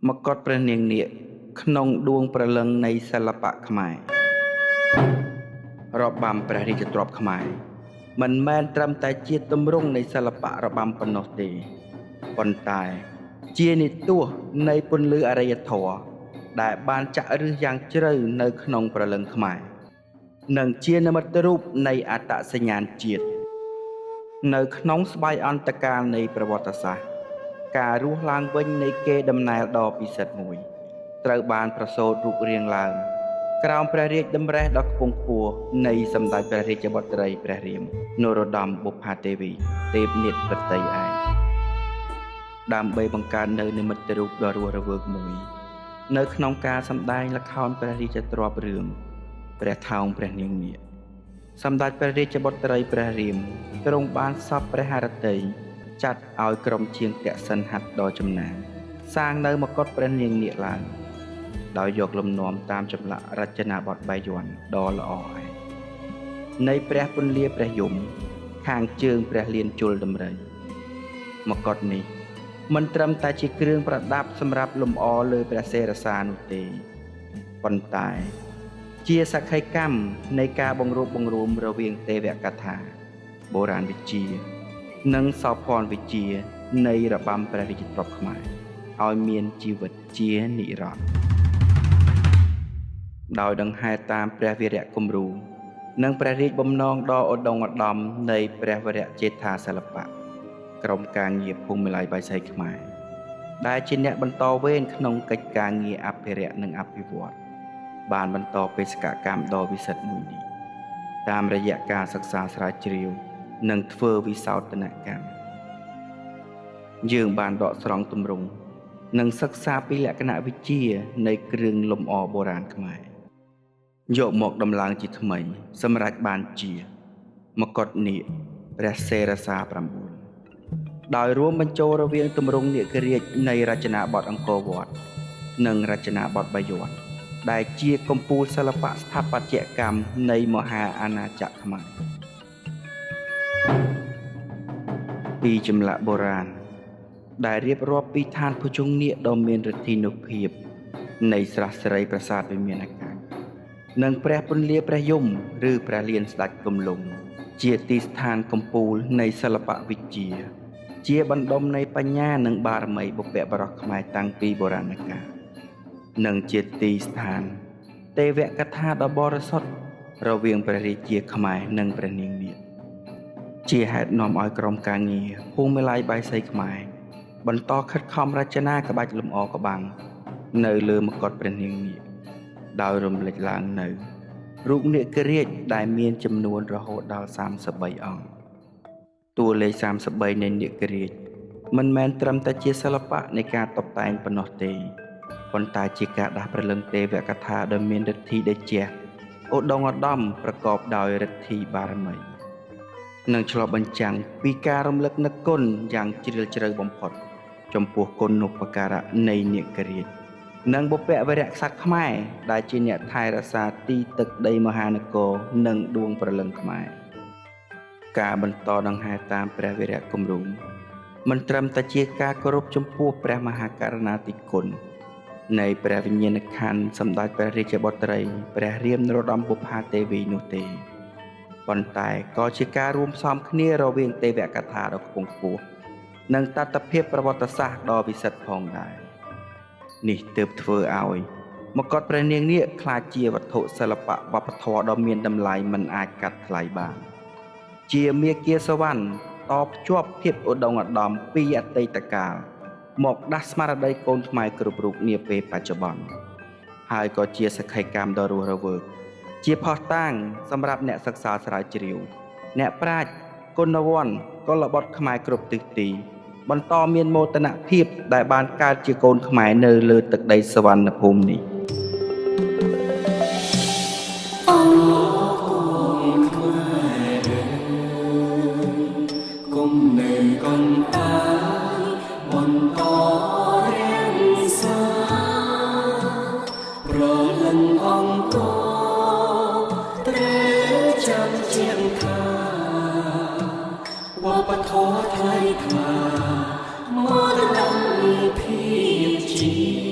មកុដព្រះនាងនាគក្នុងដួងព្រលឹងនៃសិល្បៈខ្មែររបាំព្រះរាជទ្រព្យខ្មែរមិនមែនត្រឹមតែជាទម្រង់នៃសិល្បៈរបាំប៉ុណ្ណោះទេប៉ុន្តែជានិទស្សនៃពន្លឺអរិយធម៌ដែលបានចាក់ឫសយ៉ាងជ្រៅនៅក្នុងព្រលឹងខ្មែរនិងជានិមិត្តរូបនៃអត្តសញ្ញាណជាតិនៅក្នុងស្បែកអន្តកាលនៃប្រវត្តិសាស្ត្រការរស់ឡើងវិញនៃកេរដំណែលដ៏ពិសិដ្ឋមួយត្រូវបានប្រសូតរូបរាងឡើងក្រោមព្រះរាជតម្រិះដ៏ខ្ពង់ខ្ពស់នៃសម្ដេចព្រះរាជបុត្រីព្រះរាមនរោត្តមបុប្ផាទេវីទេពនិតប្រតិឯងដើម្បីបង្កើតនូវនិមិត្តរូបដ៏រស់រវើកមួយនៅក្នុងការសម្ដែងល្ខោនព្រះរាជទ្រព្យរឿងព្រះថោងព្រះនាងនាគសម្ដេចព្រះរាជបុត្រីព្រះរាមទ្រង់បានសពព្រះハរតីចាត់ឲ្យក្រុមជាងទក្សិណហត្ថដ៏ចំណានសាងនៅមកុដព្រះនាងនាគឡើងដោយយកលំនាំតាមចម្លាក់រចនាបថបាយ័នដ៏ល្អឯកនៃព្រះពន្លាព្រះយមខាងជើងព្រះលានជលដំរីមកុដនេះមិនត្រឹមតែជាគ្រឿងប្រដាប់សម្រាប់លម្អលើព្រះសិរសានោះទេប៉ុន្តែជាសក្ខីកម្មនៃការបង្រួបបង្រួមរវាងទេវកថាបុរាណវិទ្យានិងសោភ័ណវិទ្យានៃរបាំព្រះរាជទ្រព្យខ្មែរឲ្យមានជីវិតជានិរន្តរ៍ដោយដង្ហែតាមព្រះវីរៈគំរូនិងព្រះរាជបំណងដ៏ឧត្តមឧត្តមនៃព្រះវរចេដ្ឋាសិល្បៈក្រុមការងារភូមិវិល័យបាយសីខ្មែរដែលជាអ្នកបន្តវេនក្នុងកិច្ចការងារអភិរក្សនិងអភិវឌ្ឍបានបន្តបេសកកម្មដ៏វិសិដ្ឋមួយនេះតាមរយៈការសិក្សាស្រាវជ្រាវនិងធ្វើវិសោធនកម្មយើងបានដកស្រង់ទម្រង់និងសិក្សាពីលក្ខណៈវិទ្យានៃគ្រឿងលម្អបុរាណខ្មែរយកមកដំឡើងជាថ្មីសម្រាប់បានជាមកុដនាគព្រះសិរសា9ដោយរួមបញ្ចូលរវាងទម្រង់នាគរាជនៃរចនាបថអង្គរវត្តនិងរចនាបថបាយ័នដែលជាកំពូលសិល្បៈស្ថាបត្យកម្មនៃមហាអាណាចក្រខ្មែរពីចម្លាក់បុរាណដែលរៀបរាប់ពីឋានភុជង្គនាគដ៏មានឫទ្ធានុភាពនៃស្រះស្រីប្រាសាទវិមានអាកាសនិងព្រះពន្លាព្រះយមឬព្រះលានស្ដេចគំលង់ជាទីស្ថានកំពូលនៃសិល្បៈវិទ្យាជាបណ្ដុំនៃបញ្ញានិងបារមីបុព្វបុរសខ្មែរតាំងពីបុរាណកាលនិងជាទីស្ថានទេវកថាដ៏បរិសុទ្ធរវាងព្រះរាជាខ្មែរនិងព្រះនាងនាគជាហេតុនាំឲ្យក្រុមការងារភូមិវិល័យបាយសីខ្មែរបន្តខិតខំរចនាក្បាច់លម្អក្បាំងនៅលើមកុដព្រះនាងនាគដោយរំលេចឡើងនៅរូបនាគរាជដែលមានចំនួនរហូតដល់33អង្គតួលេខ33នៃនាគរាជមិនមែនត្រឹមតែជាសិល្បៈនៃការតុបតែងប៉ុណ្ណោះទេប៉ុន្តែជាការដាស់ព្រលឹងទេវកថាដ៏មានឫទ្ធីតេជះឧត្តមឧត្តមប្រកបដោយឫទ្ធីបារមីនិងឆ្លុះបញ្ចាំងពីការរំលឹកនឹកគុណយ៉ាងជ្រាលជ្រៅបំផុតចំពោះគុណូបការៈនៃនាគរាជនិងបុព្វវីរក្សត្រខ្មែរដែលជាអ្នកថែរក្សាទីទឹកដីមហានគរនិងដួងព្រលឹងខ្មែរការបន្តដង្ហែតាមព្រះវីរៈគំរូមិនត្រឹមតែជាការគោរពចំពោះព្រះមហាករុណាธิគុណនៃព្រះវិញ្ញាណក្ខន្ធសម្ដេចព្រះរាជបុត្រីព្រះរាមនរោត្តមបុប្ផាទេវីនោះទេប៉ុន្តែក៏ជាការរួមផ្សំគ្នារវាងទេវកថាដ៏ខ្ពង់ខ្ពស់និងតថភាពប្រវត្តិសាស្ត្រដ៏វិសិដ្ឋផងដែរនេះទើបធ្វើឲ្យមកុដព្រះនាងនាគក្លាយជាវត្ថុសិល្បៈវប្បធម៌ដ៏មានតម្លៃមិនអាចកាត់ថ្លៃបានជាមាគ៌ាសវណ្ណតភ្ជាប់ភាពឧត្តមឧត្តមពីអតីតកាលមកដាស់ស្មារតីកូនខ្មែរគ្រប់រូបនាពេលបច្ចុប្បន្នហើយក៏ជាសក្ខីកម្មដ៏រស់រវើកជាផុសតាងសម្រាប់អ្នកសិក្សាស្រាវជ្រាវអ្នកប្រាជ្ញគុណវន្តកុលបុត្រខ្មែរគ្រប់ទិសទីបន្តមានមោទនភាពដែលបានកើតជាកូនខ្មែរនៅលើទឹកដីសវណ្ណភូមិនេះគុំនៅកំអាយបន្តរៀងសាប្រលឹងអង្គត្រូវចាំជាងថាវប្បធម៌ថ្លៃថ្លាមកដល់ភាពជា